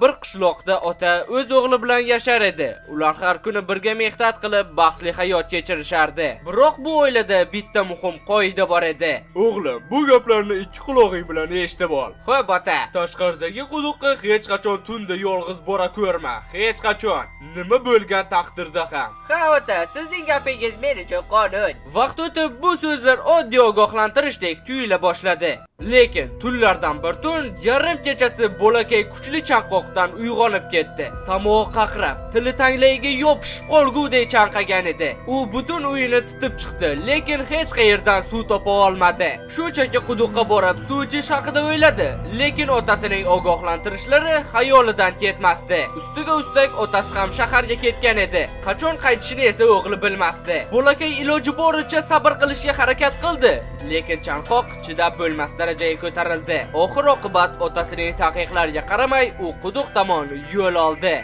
Bir qishloqda ota o'z o'g'li bilan yashar edi. Ular har kuni birga mehnat qilib, baxtli hayot kechirishardi. Biroq bu oilada bitta muhim qoida bor edi. O'g'lim, bu gaplarni ikki quloqing bilan eshitib ol. Xo'p, ota. Tashqaridagi quduqqa hech qachon tunda yolg'iz bora ko'rma. Hech qachon. Nima bo'lgan taqdirda ham. Ha, ota, sizning gapingiz men uchun qonun. Vaqt o'tib bu so'zlar oddiy ogohlantirishdek tuyula boshladi. Lekin tunlardan bir tun yarim kechasi bolakay kuchli chanqoqdan uyg'onib ketdi. Tomog'i qaqrab, tili tanglayiga yopishib qolgudek chanqagan edi. U butun uyini titib chiqdi, lekin hech qayerdan suv topa olmadi. Shunchaki quduqqa borib suv ichish haqida o'yladi, lekin otasining ogohlantirishlari xayolidan ketmasdi. Ustiga ustak otasi ham shaharga ketgan edi. Qachon qaytishini esa o'g'li bilmasdi. Bolakay iloji boricha sabr qilishga harakat qildi, lekin chanqoq chidab bo'lmas darajaga ko'tarildi. Oxir oqibat otasining taqiqlariga qaramay u quduq tomon yo'l oldi.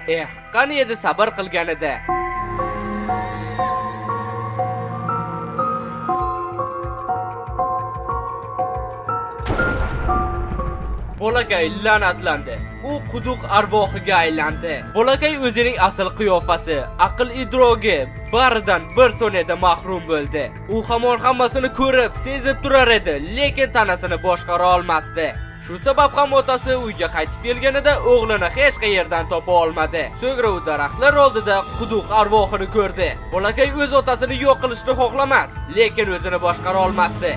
Qani edi sabr qilganida. Bolakay la'natlandi. U quduq arvohiga aylandi. Bolakay o'zining asl qiyofasi, aql idrogi baridan bir soniyada mahrum bo'ldi. U hamon hammasini ko'rib, sezib turar edi, lekin tanasini boshqara olmasdi. Shu sabab ham otasi uyga qaytib kelganida o'g'lini hech qayerdan topa olmadi. So'ngra u daraxtlar oldida quduq arvohini ko'rdi. Bolakay o'z otasini yo'q qilishni xohlamas, lekin o'zini boshqara olmasdi.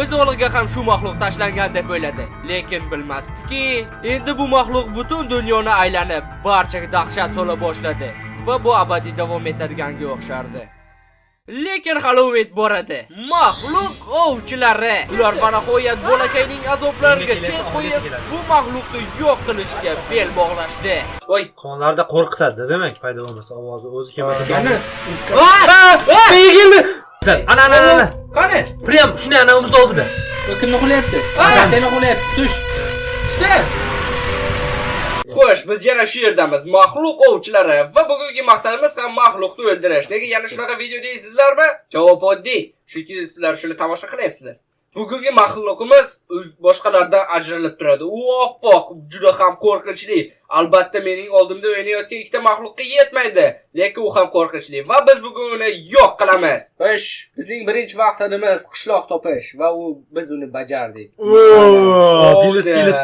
O'z o'g'liga ham shu maxluq tashlangan deb o'yladi, lekin bilmasdiki, endi bu maxluq butun dunyoni aylanib, barchaga dahshat sola boshladi va bu abadiy davom etadiganga o'xshardi. Lekin hali umid bor edi. Maxluq ovchilari. Ular banihoyat bolakayning azoblariga chek qo'yib, bu maxluqni yo'q qilishga bel bog'lashdi. Voy, qonlarda qo'rqitadi, demak, paydo bo'lmasa ovozi o'zi kelmasa. Qani? Keldi. Ana. Qani? Priyam shuni anavimizda oldida. Kimni qo'yapti? Seni qo'yapti. Tush. Tushdi. Xo'sh, biz yana shu yerdamiz. Maxluq ovchilari va bugungi maqsadimiz ham maxluqni o'ldirish. Nega yana shunaqa video deysizlarmi? Javob oddiy. Chunki sizlar shuni tomosha qilyapsizlar. Bugungi maxluqimiz boshqalardan ajralib turadi. U oppoq, juda ham qo'rqinchli. Albatta mening oldimda o'ynayotgan ikkita maxluqqa yetmaydi, lekin u ham qo'rqinchli va biz bugun uni yo'q qilamiz. Xo'sh, bizning birinchi maqsadimiz qishloq topish va biz uni bajardik.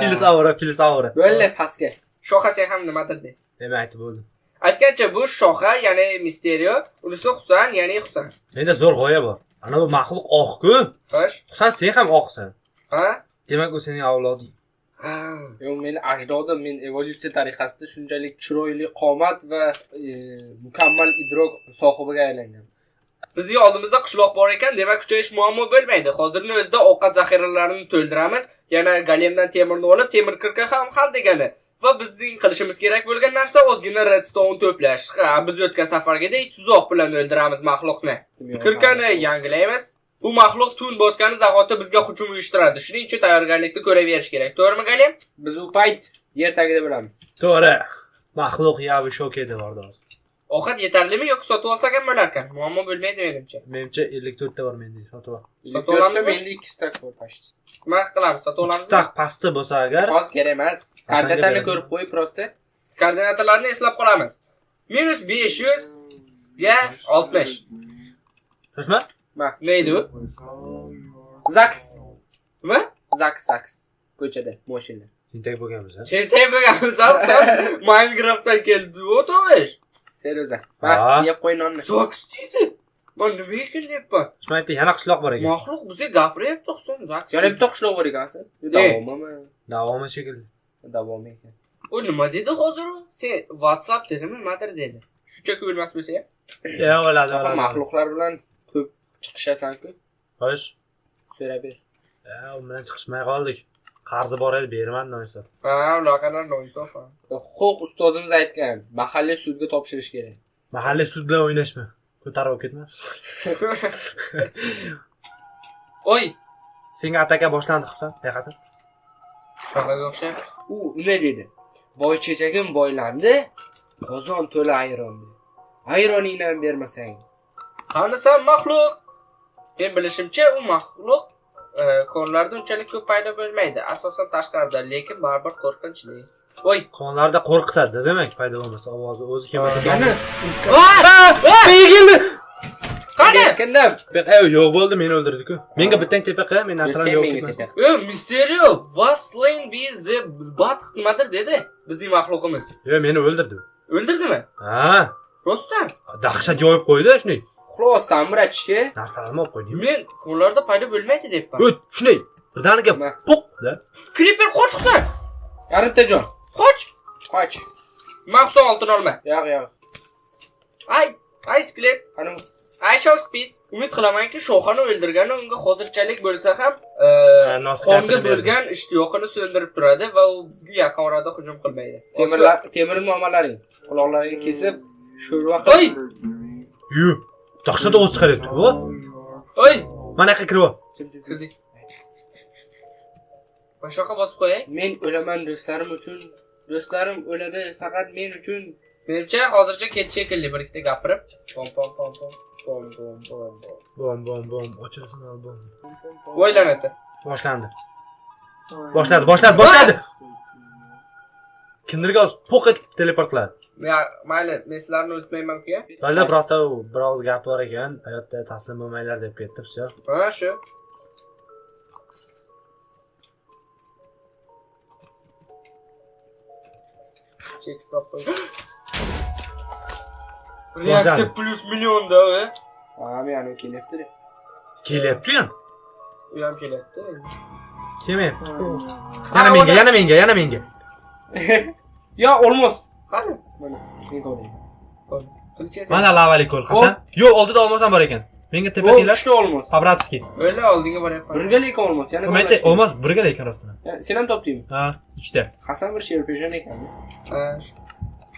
Pilis avra. Bo'ldi, pastga. Shoxasi ham nimadir de. Demak, bo'ldi. Aytgancha bu shoxa, ya'ni Misterio, unisi Husan, ya'ni Husan. Menda zo'r g'oya bor. Ana bu maxluq oq-ku. Xo'sh. Husan, sen ham oqsan. Ha? Demak, u sening avloding. Yo'q, meni ajdodim, men evolyutsiya tariqasida shunchalik chiroyli qomat va mukammal idrok sohibiga aylangan. Bizning oldimizda qishloq bor ekan, demak kuchayish muammo bo'lmaydi. Hozirning o'zida ovqat zaxiralarini to'ldiramiz. Yana golemdan temirni olib, temir kirka ham hal degani. Va bizning qilishimiz kerak bo'lgan narsa ozgina redstone to'plash. Biz o'tgan safargidek tuzoq bilan o'ldiramiz maxluqni. Kirkani yangilaymiz. Bu maxluq tun botgani zahoti bizga hujum uyushtiradi. Shuning uchun tayyorgarlikni ko'raverish kerak. To'g'rimi, Galem? Biz u payt yer tagida bo'lamiz. To'g'ri. Maxluq yavi shok edi bordi hozir. Ovqat yetarlimi yoki sotib olsak ham bo'larkan? Muammo bo'lmaydi menimcha. Menimcha 54 ta bor menda, sotib ol. Sotib olamiz, menda 2 stak bor pashti. Nima qilamiz? Sotib olamiz. Stak pasti bo'lsa agar, hozir kerak emas. Koordinatani ko'rib qo'y, prosta. Koordinatalarni eslab qolamiz. -500 ga 60. Shoshma? Neydi u? Zaks. Nima? Zaks. Ko'chada, mashina. Tentak bo'lganmiz, ha? Tentak bo'lganmiz, sen Minecraftdan keldi, o'to'sh. Serioza. Yeb qo'y nonni. Zaks dedi. Men nima ekan deyapman? Shoshmaydi, yana qishloq bor ekan. Maxluq bizga gapiryapti, sen Zaks. Yana bitta qishloq bor ekansiz. Davomimi? Davomi shekilli. Davom ekan. U nima dedi hozir u? Sen WhatsApp dedimi, nimadir dedi. Shunchaki bilmas bo'lsa ham. Yo'q, o'ladi. Maxluqlar bilan ko'p chiqishasan-ku. Xo'sh. So'rab ber. U bilan chiqishmay qoldik. Qarzi bor edi, bermadi noinsof. Ularga noinsof. Huquq ustozimiz aytgan, mahalliy sudga topshirish kerak. Mahalliy sud bilan o'ynashma. Ko'tarib ketmas. Oy, senga ataka boshlandi, Husan. Payqasan. shoxaga o'xshab. U nima dedi? Boy chechagim boylandi, qozon to'la ayron. Ayroningni ham bermasang. Qani sen maxluq? Men bilishimcha u maxluq konlarda unchalik ko'p paydo bo'lmaydi. Asosan tashqarida, lekin baribir qo'rqinchli. Voy. Qonlarda qo'rqitadi, demak, paydo bo'lmasa ovozi o'zi kelmasa. Qani? Keldi. Qani? Kimdim? Tepa yo'q bo'ldi, meni o'ldirdi-ku. Menga bittang tepa qil, men narsalarni yo'q qilmas. Mysterio, was slain be the bat nimadir dedi bizning maxluqimiz. Yo'q, meni o'ldirdi. O'ldirdimi? Ha, Rostdan. dahshat yoyib qo'ydi shunday. Xulos, samratchi. Narsalarni olib qo'ydim. Men ularda paydo bo'lmaydi debman. O't, shunday. Birdaniga puq da. Creeper qochsan. Yarimtajon. Qoch. Qoch. Maxsus oltin olma. Yo'q. Ay skelet. Qani I shall speed. Umid qilamanki, Shohani o'ldirgani unga hozirchalik bo'lsa ham, qonga bo'lgan ishtiyoqini so'ndirib turadi va u bizga yaqin orada hujum qilmaydi. temir muomalalaring, quloqlaringni kesib, sho'rva Oy! Yu, dahshat ovoz chiqaryapti bu. Oy! Mana yoqqa kirib. Kirdik. Boshqa bosib qo'yay. Men o'laman do'stlarim uchun. Do'stlarim o'ladi faqat men uchun. Menimcha hozircha ketish shekilli bir ikkita gapirib. Pom. Bom, ochilsin bom. O'ylanadi. Boshladi. Kimdirga poq etib teleport qiladi. Mayli, men sizlarni unutmayman-ku. Balda prosta biroz gap bor ekan, hayotda taslim bo'lmanglar deb ketdi, всё. Ha, shu. Check stop qo'y. Reaksiya plus millionda, Meni kelyapti. Kelyapti ham. U ham kelyapti. Kelmayapti. Yana menga. Yo, olmos. Qani? Mana, men ko'raman. Mana lavali ko'l, Hasan. Yo'q, oldida olmosam bor ekan. Menga tepa keladi. Uchta olmos. Pabratskiy. O'yla oldinga boryapman. Birgalikka olmos, yana Mayda olmos birga ekan rostdan. Sen ham topdingmi? Ha, ikkita. Hasan bir sherpeshan ekan. Ha.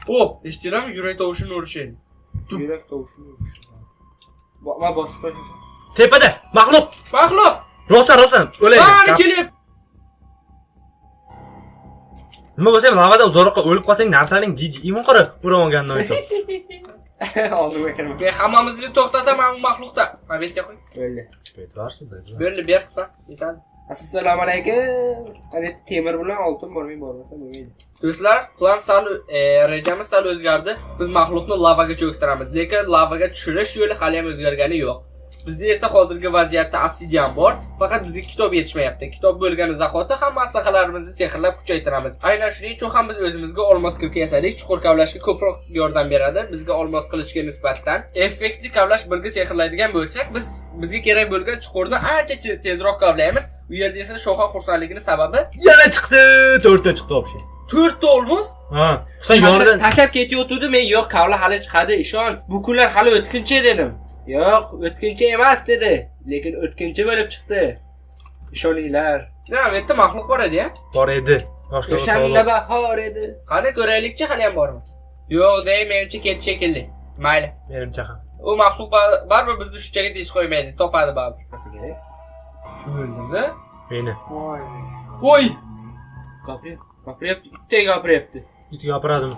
O, eshitdingmi? Yurak tovushini urishadi. Yurak tovushini urishadi. Va bosib qo'yasan. Tepada, maxluq. Rostdan, o'lay. Qani kelyapti. Nima bo'lsa ham lavada uzoqqa o'lib qolsang, narsalarning jiji imon qara o'ragandan o'ysa. Oldimga kirma. Men hammamizni to'xtataman bu maxluqda. Habetga qo'y. Bo'ldi. Berli, ber qilsa, yetadi. Assalomu alaykum. Habet temir bilan oltin bormasa bo'lmaydi. Do'stlar, plan rejamiz sal o'zgardi. Biz maxluqni lavaga cho'ktiramiz, lekin lavaga tushirish yo'li hali ham o'zgargani yo'q. Bizda esa hozirgi vaziyatda obsidian bor, faqat bizga kitob yetishmayapti. Kitob bo'lgani zahoti hamma aslahalarimizni sehrlab kuchaytiramiz. Aynan shuning uchun ham biz o'zimizga olmos kirka yasadik. Chuqur kavlashga ko'proq yordam beradi. Bizga olmos qilichga nisbatan effektli kavlash birga sehrlaydigan bo'lsak, bizga kerak bo'lgan chuqurni ancha tezroq kavlaymiz. U yerda esa Shoha xursandligining sababi yana chiqdi, 4 ta chiqdi obshi. 4 ta olmos? Ha, sen yonidan tashab ketayotdi, men yo'q, kavla hali chiqadi, ishon. Bu kunlar hali o'tkinchi dedim. Yo'q, o'tkinchi emas dedi. Lekin o'tkinchi bo'lib chiqdi. Ishoninglar. Ya, bu yerda maxluq bor edi-ya? Bor edi. O'shanda bahor edi. Qani ko'raylikchi, hali ham bormi? Yo'q, menimcha ketdi shekilli. Mayli. Menimcha ham. U maxluq baribir bizni shunchaga tez qo'ymaydi, topadi baribir. Nima kerak? O'ldimi? Meni. Voy! Gapiryapti, itday gapiryapti. It gapiradimi?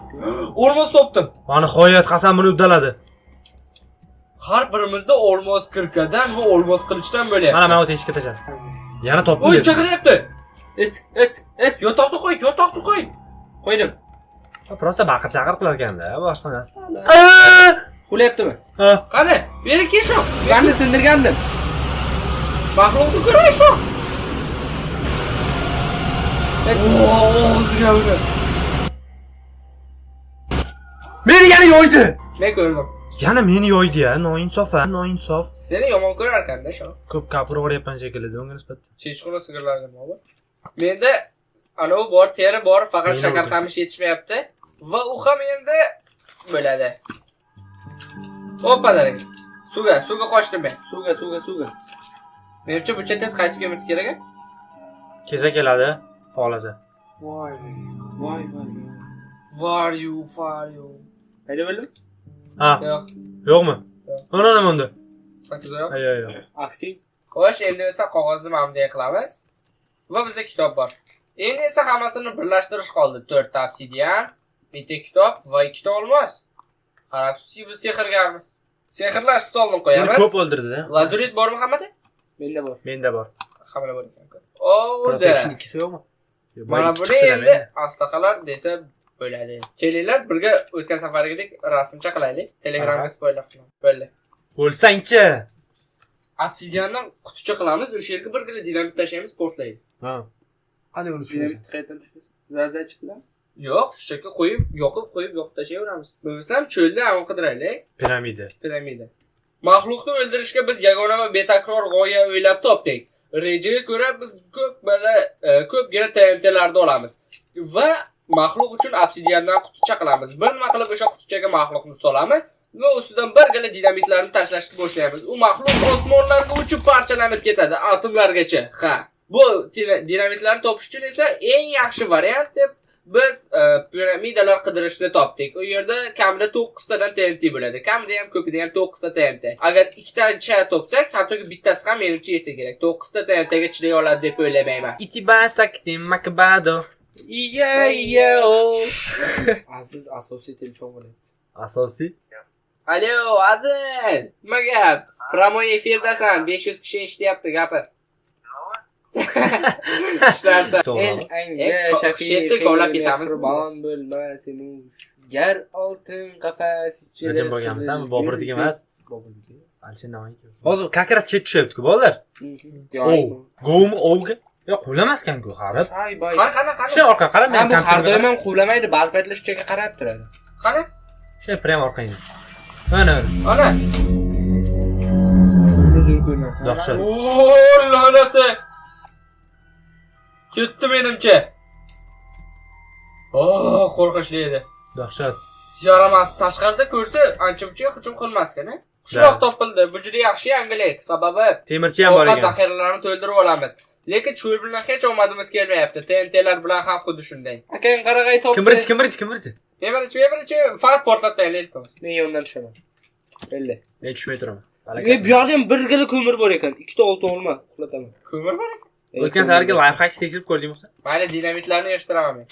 Olmos topdim. Mana nihoyat Hasan buni uddaladi. Har birimizda olmos kirkadan va olmos qilichdan bo'lyapti. Mana o'z eshikka tashadi. Yana topdim. Voy, chaqiryapti. It. Yotoqni qo'y. Qo'ydim. Prosta baqir-chaqir qilar ekanda, boshqa narsa. Qo'lyaptimi? Ha. Qani, beri kel shu. Garni sindirgandim. Maxluqni ko'ray shu. O'ziga uni. Meni yana yo'ydi. Men ko'rdim. Yana meni yo'ydi-ya, noinsof. Seni yomon ko'rar ekanda shu. Ko'p gapiraveryapman shekilli, unga nisbatan. Chechqona sigirlarga nima? Menda anavi bor, teri bor, faqat shakar qamish yetishmayapti va u ham endi bo'ladi. Hoppadaring. Suvga qochdim men. Suvga. Menimcha buncha tez qaytib kelmasa kerak. Keza keladi, xohlasa. Voy. Var you. Qayda bo'ldim? Ha. Yo'qmi? Mana nima unda? Sakkiz yo'q. Yo'q. Aksi. Xo'sh, endi esa qog'ozni mamday qilamiz. Va bizda kitob bor. Endi esa hammasini birlashtirish qoldi. 4 ta obsidian, bitta kitob va 2 ta olmos. Qarabsizki, biz sehrgarmiz. Sehrlash stolini qo'yamiz. Ko'p o'ldirdi-da. Lazurit bormi hammada? Menda bor. Menda bor. Hammada bor ekan. O'ldi. Protection ikkisi yo'qmi? Mana buni endi aslaqalar desa bo'ladi. Kelinglar birga o'tgan safargidek rasmcha qilaylik. Telegramga spoiler qilamiz. Bo'ldi. Bo'lsangchi. Obsidiandan quticha qilamiz, o'sha yerga birgina dinamit tashlaymiz, portlaydi. Ha. Qanday uni Dinamit qayerdan tushadi? Razda chiqdi. Yo'q, shunchaki qo'yib, yoqib tashlayveramiz. Bo'lmasam cho'lda ham qidiraylik. Piramida. Maxluqni o'ldirishga biz yagona va betakror g'oya o'ylab topdik. Rejaga ko'ra biz ko'pgina TNT'larni olamiz va maxluq uchun obsidiandan quticha qilamiz. Bir nima qilib o'sha qutichaga maxluqni solamiz va ustidan birgina dinamitlarni tashlashni boshlaymiz. U maxluq osmonlarga uchib parchalanib ketadi, atomlargacha. Ha. Bu dinamitlarni topish uchun esa eng yaxshi variant deb biz piramidalar qidirishni topdik. U yerda kamida 9 tadan TNT bo'ladi. Kamida ham ko'pida ham 9 ta TNT. Agar ikkitacha topsak, hattoki bittasi ham menimcha yetsa kerak. 9 ta TNT ga chiday oladi deb o'ylamayman. Itibasak makbado. Aziz asosiy telefon bo'ladi. Asosiy. Alo, Aziz. Nima gap? Promo efirdasan. 500 kishi eshityapti, gapir. İşlerse. Shafiy kovlab ketamiz. Qurbon bo'lmasin u. Gar oltin qafas ichida. Nechun bo'lganmisan? Boburdik emas. Boburdik. Alshin Navoiyga. Hozir kakras ket tushyapti-ku, bolalar. Govmi ovga. Yo'q, quvlamaskan-ku, qarab. Qana. Shu orqa qarab, men bu har doim ham quvlamaydi, ba'zi paytlar shunchaga qarab turadi. Qana? Shu prem orqangda. Mana. Uzr ko'rma. Dahshat. Oo, lanati. Ketdi menimcha. Qo'rqinchli edi. Dahshat. Yaramas tashqarida ko'rsa, ancha-muncha hujum qilmaskan-a? Qushroq topildi. Bu juda yaxshi yangilik. Sababi temirchi ham bor ekan. Zaxiralarini to'ldirib olamiz. Lekin cho'l bilan hech omadimiz kelmayapti. TNTlar bilan ham xuddi shunday. Akang qarag'ay topdi. Kimbirchi. Memirchi, faqat portlatmaylik iltimos. Men yondan tushaman. Belli. Men tushmay turaman. Bu yerda ham birgina ko'mir bor ekan. Ikkita oltin olma, uxlataman. Ko'mir bor ekan. O'tgan safargi live hack tekshirib ko'rdingmi bo'lsa? Mayli, dinamitlarni yig'ishtiraman men.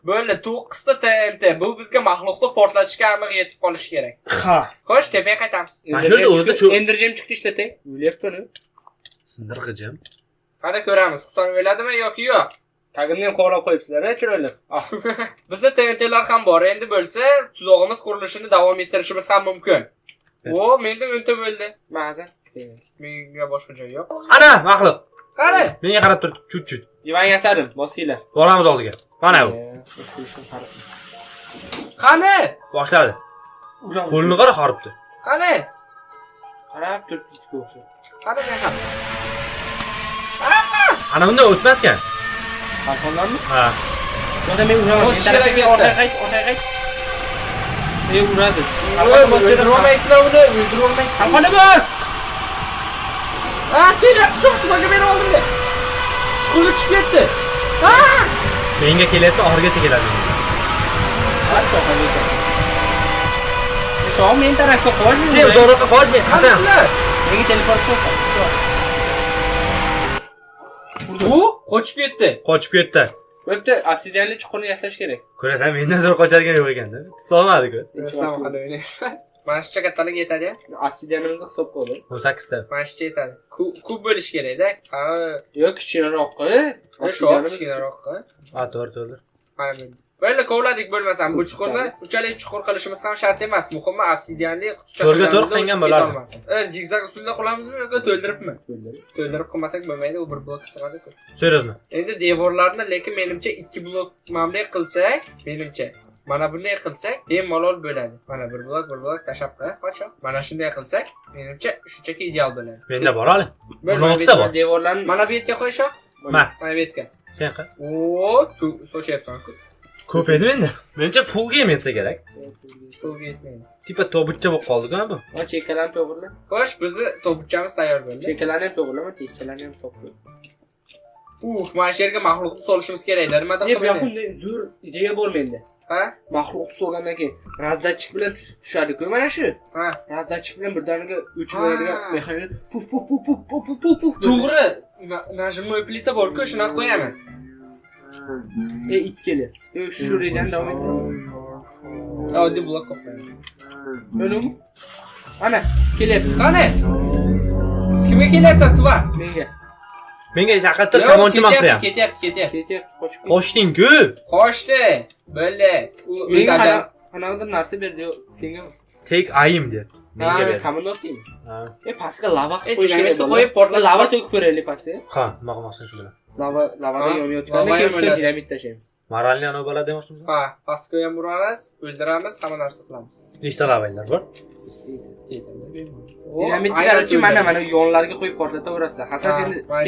Bo'ldi, 9 ta TNT. Bu bizga maxluqni portlatishga aniq yetib qolishi kerak. Ha. Xo'sh, tepaga qaytamiz. Enderjim chiqdi ishlatay. O'lyapti-ku. Sindirg'ijim. Qani ko'ramiz, Husan o'ladimi yoki yo'q? Tagimni ham qo'lab qo'yibsizlar-a, chiroyli. Bizda TNTlar ham bor. Endi bo'lsa, tuzog'imiz qurilishini davom ettirishimiz ham mumkin. Menda 10 ta bo'ldi. Ma'zan. Menga boshqa joy yo'q. Ana, maxluq. Qani? Menga qarab tur, chut. Divan yasadim, bosinglar. Boramiz oldiga. Mana bu. Qani? Boshladi. Qo'lini qara xoribdi. Qani? Qarab turibdi-ku o'sha. Qani men ham. Ana bunday o'tmaskan. Qalqonlarmi? Ha. Yo'da men uraman. Men tarafga orqaga qayt. Uradi. O'ldirolmaysizlar uni, o'ldirolmaysiz. Qalqonni bos! Kelyapti, sho'xtimaga meni oldimda. Chuqurga tushib ketdi. Menga kelyapti, oxirigacha keladi. Shoh men tarafga qo'yma. Sen uzoqroqqa qochmay, Hasan. Menga teleport qil. U qochib ketdi. Bo'pti, obsidianli chuqurni yasash kerak. Ko'rasan, mendan zo'r qochadigan yo'q ekanda. Solmadi-ku. Mana shuncha kattalik yetadi-ya. Obsidianimizni hisobga ol. 18 ta. Mana shuncha yetadi. Kub bo'lish kerak-da. Yo'q, kichikroqqa. Kichikroqqa. Ha, to'g'ri. Mana Böyle kovladik bo'lmasam bu chuqurni unchalik chuqur qilishimiz ham shart emas. Muhimi obsidianli quticha. To'rga to'rt qilgan bo'ladi. Zigzag usulda qilamizmi yoki to'ldiribmi? To'ldirib qilmasak bo'lmaydi, u bir blok sig'adi-ku. Seriyozmi? Endi devorlarni lekin menimcha 2 blok mamlay qilsak, menimcha mana bunday qilsak, bemalol bo'ladi. Mana bir blok tashab qo'y. Mana shunday qilsak, menimcha shunchaki ideal bo'ladi. Menda bor hali. Bo'lmaydi, devorlarni mana bu yerga qo'yishaq. Mana bu yerga. Sen qil. Sochyapsan-ku. Ko'p edi menda. Menimcha full game etsa kerak. Full yetmaydi. Tipa tobutcha bo'lib qoldi-ku bu. Ha, chekalarni to'g'irla. Xo'sh, bizni tobutchamiz tayyor bo'ldi. Chekalarni ham to'g'irlama, tekchalarni ham to'g'irla. Mana shu yerga maxluqni solishimiz kerak. Nimadir qilib. Yo'q, bunday zo'r ideya bor menda. Ha? Maxluqni solgandan keyin razdachik bilan tushadi-ku mana shu. Ha. Razdachik bilan birdaniga o'chiradigan mexanik puf. To'g'ri. Najmli plita bor-ku, shuni qo'yamiz. It kelyapti. Shu rejani davom ettiraman. Oddiy blok qo'yamiz. Bo'limi? Ana, kelyapti. Qani? Kimga kelyapsan, tuva? Menga. Menga chaqirtir, kamonchiman ham. Ketyapti. Ketyapti, qochib ket. Qochding-ku. Qochdi. Bo'ldi. U Menga o'zi qanaqadir narsa berdi, senga. Tek ayim deyapti. Menga ber. Komandant deymi? Ha. Pastga lava dinamitni qo'yib portlatib lava to'kib ko'raylik pastga. Ha, nima qilmoqchisan shu bilan? Lavaga yonayotganda keyin ustiga dinamit tashlaymiz. Moralni ana bo'ladi demoqchimisan? Ha, pastga ham uramiz, o'ldiramiz, hamma narsa qilamiz. Nechta lavanglar bor? Dinamitni qarchi mana yonlarga qo'yib portlataverasizlar. Hasan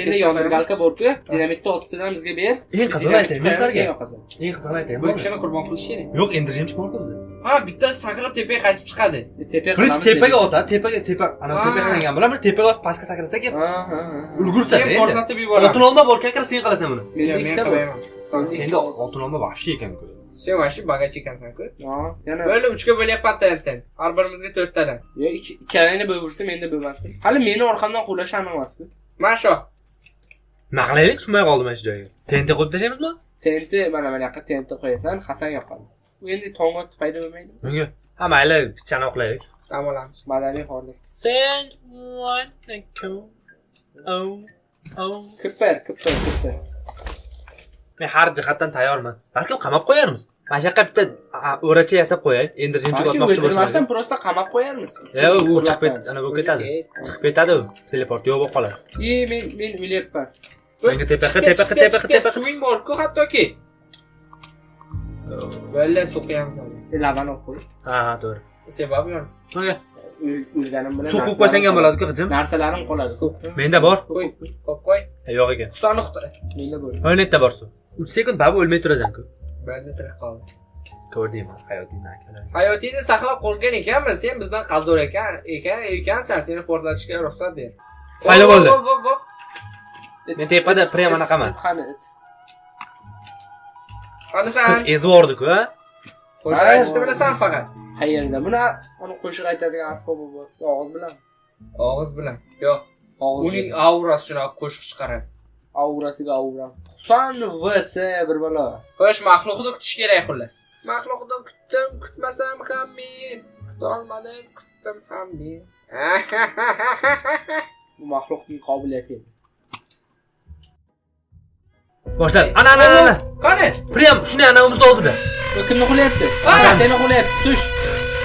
seni yondirgalka bor-ku, dinamitni oltidan bizga ber. Eng qizig'ini aytaymi sizlarga? Eng qizig'ini aytaymi? Bu kishini qurbon qilish kerak. Yo'q, endirjimchi bor-ku bizda. Ha, bittasi sakrab tepaga qaytib chiqadi. Birinchi tepaga otadi, tepa, ana tepaga sangan bilan bir tepaga otib pastga sakrasak ham ulgursa Sen endi. portlatib yuboramiz. Oltin olma bor, kakar sen qilasan buni. Menda ikkita bor. Senda oltin olma vahshiy ekan-ku. Sen vashi bagaj ekansan-ku. Ha, yana Böyle 3ga bo'lyapman tayyordan. Har birimizga 4 tadan. yo ikkalangni bo'lsa menda bo'lmasin. Hali meni orqamdan qulash aniq emas-ku. Mana shu. Nima qilaylik? Tushmay qoldim mana shu joyga. TNT qo'yib tashlaymizmi? TNT mana yoqqa TNT qo'yasan, Hasan yoqadi. U endi tongga paydo bo'lmaydi. Menga. Ha, mayli, pichani o'qlaylik. Dam olamiz. Madaniy xorlik. Sen want to come. Oh. Kipper. Men har jihatdan tayyorman. Balkim qamab qo'yarmiz. Mana shu yoqqa bitta o'racha yasab qo'yay. Endirjimchi otmoqchi bo'lsam. O'ldirmasdan prosta qamab qo'yarmiz. U chiqib ana bo'lib ketadi. Chiqib ketadi u. Teleport yo'q bo'lib qoladi. Men o'lyapman. Menga tepa. Swing bor-ku hattoki. Böyle so'qiyamiz. Lavani olib qo'y. Ha, to'g'ri. Sebab yo'q. Menga O'lganim bilan suv qo'yib qo'ysang ham bo'ladi-ku, qizim. Narsalarim qoladi. Menda bor. Qo'y. Yo'q ekan. Husan nuqta. Menda bor. O'ynatda bor suv. 3 sekund babu o'lmay turasan-ku. Banda tirik qoldi. Ko'rdingmi? Hayotingni akalar. Hayotingni saqlab qolgan ekanmiz. Sen bizdan qaldo'r ekansan, seni portlatishga ruxsat ber. Paydo bo'ldi. Men tepada prem anaqaman. Qani san? Ezvordi-ku, ha? Qo'shiq aytishni bilasan faqat. Qayerda? Buni qo'shiq aytadigan asbobi bor. Og'iz bilan. Yo'q. Uning aurasi shunaqa qo'shiq chiqaradi. Aurasiga aura. Husan vs bir balo. Xo'sh, maxluqni kutish kerak xullas. Maxluqni kutdim, kutmasam ham men. Kutolmadim, kutdim ham men. Bu maxluqning qobiliyati. Boshlar. Ana. Qani? Prem shuni anavimizda oldida. Kimni qo'layapti? Seni qo'layapti. Tush.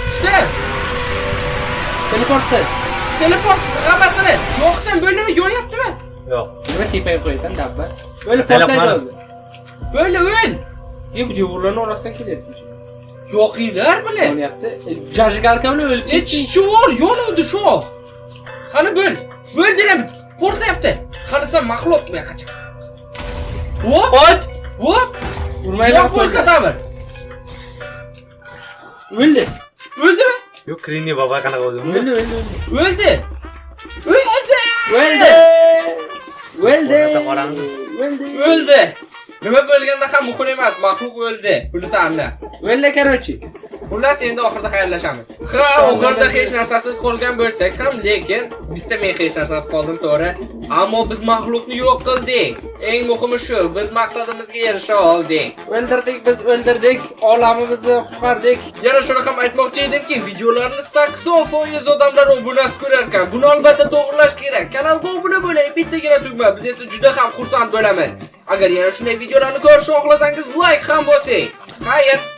Tushdi. Teleport g'amasini. Yo'qsan bo'ldimi? Yo'lyaptimi? Yo'q. Nima tepaga qo'yasan, dabba? Böyle portlaydi. Böyle o'l. Bu devorlarning orasidan kelyapti. Yo'qinglar bile. Bo'lyapti. Jajigalka bilan o'lib ketdi. Chichor yo'ldi shu. Qani bo'l. Bo'l dedim. Portlayapti. Qani sen maxluq bu yoqqa chiq. Hop. Hop. Urmaylar qo'y kadavr. O'ldi. O'ldimi? Yo'q, Krini baba qanaqa bo'ldi? O'ldi. O'ldi. Nima bo'lganda ham muhim emas, maxluq o'ldi. Bunisi anda. O'ldi, короче. Xullas endi oxirida xayrlashamiz. Ha, oxirida hech narsasiz qolgan bo'lsak ham, lekin bitta men hech narsasiz qoldim, to'g'ri. Ammo biz maxluqni yo'q qildik. Eng muhimi shu, biz maqsadimizga erisha oldik. O'ldirdik, olamimizni qutqardik. Yana shuni ham aytmoqchi edimki, videolarni 80% odamlar obunasi ko'rar ekan. Buni albatta to'g'rilash kerak. Kanalga obuna bo'ling, bittagina tugma. Biz esa juda ham xursand bo'lamiz. Agar yana shunday videolarni ko'rishni xohlasangiz, like ham bosing. Xayr.